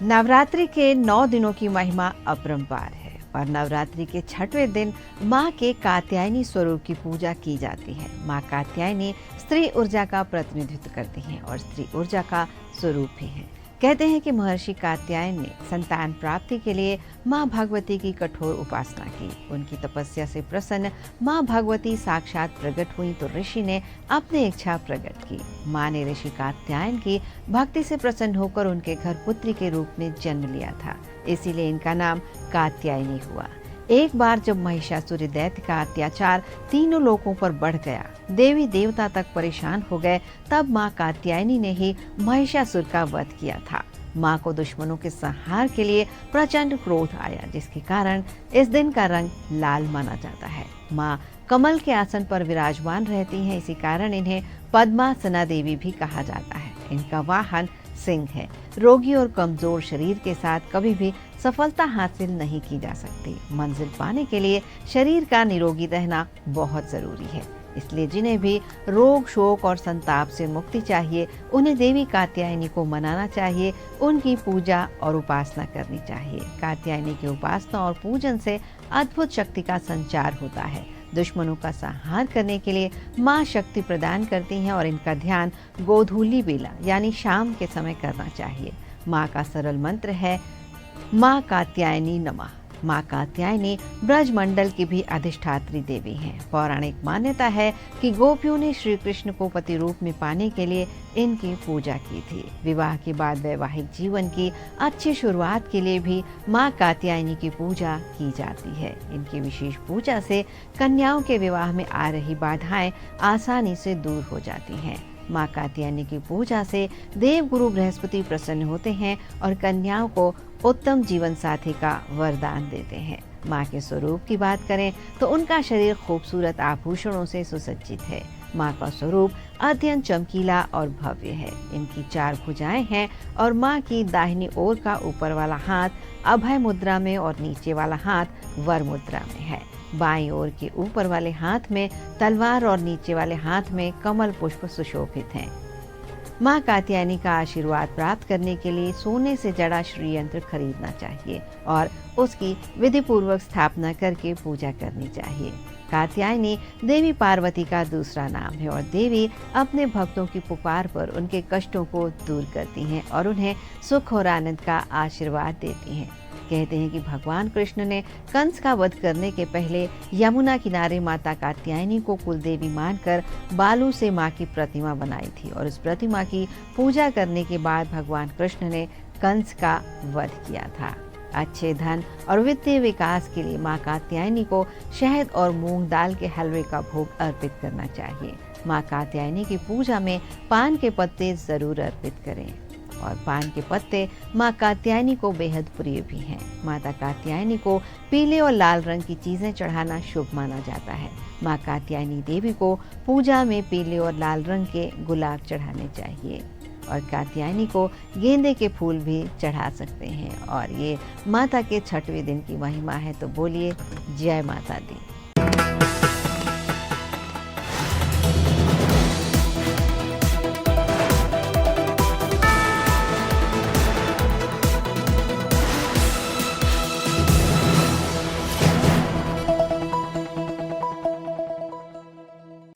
नवरात्रि के 9 दिनों की महिमा अपरंपार है और नवरात्रि के छठवें दिन माँ के कात्यायनी स्वरूप की पूजा की जाती है। माँ कात्यायनी स्त्री ऊर्जा का प्रतिनिधित्व करती हैं और स्त्री ऊर्जा का स्वरूप भी है। कहते हैं कि महर्षि कात्यायन ने संतान प्राप्ति के लिए माँ भगवती की कठोर उपासना की। उनकी तपस्या से प्रसन्न माँ भगवती साक्षात प्रकट हुई तो ऋषि ने अपनी इच्छा प्रकट की। माँ ने ऋषि कात्यायन की भक्ति से प्रसन्न होकर उनके घर पुत्री के रूप में जन्म लिया था, इसीलिए इनका नाम कात्यायनी हुआ। एक बार जब महिषासुर दैत्य का अत्याचार तीनों लोकों पर बढ़ गया, देवी देवता तक परेशान हो गए, तब माँ कात्यायनी ने ही महिषासुर का वध किया था। माँ को दुश्मनों के संहार के लिए प्रचंड क्रोध आया, जिसके कारण इस दिन का रंग लाल माना जाता है। माँ कमल के आसन पर विराजमान रहती हैं, इसी कारण इन्हें पद्मासना देवी भी कहा जाता है। इनका वाहन सिंह है। रोगी और कमजोर शरीर के साथ कभी भी सफलता हासिल नहीं की जा सकती। मंजिल पाने के लिए शरीर का निरोगी रहना बहुत जरूरी है, इसलिए जिन्हें भी रोग शोक और संताप से मुक्ति चाहिए, उन्हें देवी कात्यायनी को मनाना चाहिए, उनकी पूजा और उपासना करनी चाहिए। कात्यायनी की उपासना और पूजन से अद्भुत शक्ति का संचार होता है। दुश्मनों का संहार करने के लिए माँ शक्ति प्रदान करती हैं और इनका ध्यान गोधूली बेला यानी शाम के समय करना चाहिए। माँ का सरल मंत्र है माँ कात्यायनी नमः। माँ कात्यायनी ब्रजमंडल की भी अधिष्ठात्री देवी हैं। पौराणिक मान्यता है कि गोपियों ने श्री कृष्ण को पति रूप में पाने के लिए इनकी पूजा की थी। विवाह के बाद वैवाहिक जीवन की अच्छी शुरुआत के लिए भी माँ कात्यायनी की पूजा की जाती है। इनकी विशेष पूजा से कन्याओं के विवाह में आ रही बाधाएं आसानी से दूर हो जाती हैं। माँ कात्यायनी की पूजा से देवगुरु बृहस्पति प्रसन्न होते हैं और कन्याओं को उत्तम जीवन साथी का वरदान देते हैं। माँ के स्वरूप की बात करें तो उनका शरीर खूबसूरत आभूषणों से सुसज्जित है। माँ का स्वरूप अत्यंत चमकीला और भव्य है। इनकी 4 भुजाएं हैं और माँ की दाहिनी ओर का ऊपर वाला हाथ अभय मुद्रा में और नीचे वाला हाथ वर मुद्रा में है। बाईं ओर के ऊपर वाले हाथ में तलवार और नीचे वाले हाथ में कमल पुष्प सुशोभित हैं। माँ कात्यायनी का आशीर्वाद प्राप्त करने के लिए सोने से जड़ा श्री यंत्र खरीदना चाहिए और उसकी विधि पूर्वक स्थापना करके पूजा करनी चाहिए। कात्यायनी देवी पार्वती का दूसरा नाम है और देवी अपने भक्तों की पुकार पर उनके कष्टों को दूर करती हैं और उन्हें सुख और आनंद का आशीर्वाद देती हैं। कहते हैं कि भगवान कृष्ण ने कंस का वध करने के पहले यमुना किनारे माता कात्यायनी को कुलदेवी मानकर बालू से माँ की प्रतिमा बनाई थी और इस प्रतिमा की पूजा करने के बाद भगवान कृष्ण ने कंस का वध किया था। अच्छे धन और वित्तीय विकास के लिए माँ कात्यायनी को शहद और मूंग दाल के हलवे का भोग अर्पित करना चाहिए। माँ कात्यायनी की पूजा में पान के पत्ते जरूर अर्पित करें और पान के पत्ते माँ कात्यायनी को बेहद प्रिय भी हैं। माता कात्यायनी को पीले और लाल रंग की चीजें चढ़ाना शुभ माना जाता है। माँ कात्यायनी देवी को पूजा में पीले और लाल रंग के गुलाब चढ़ाने चाहिए और कात्यायनी को गेंदे के फूल भी चढ़ा सकते हैं। और ये माता के छठवें दिन की महिमा है, तो बोलिए जय माता दी।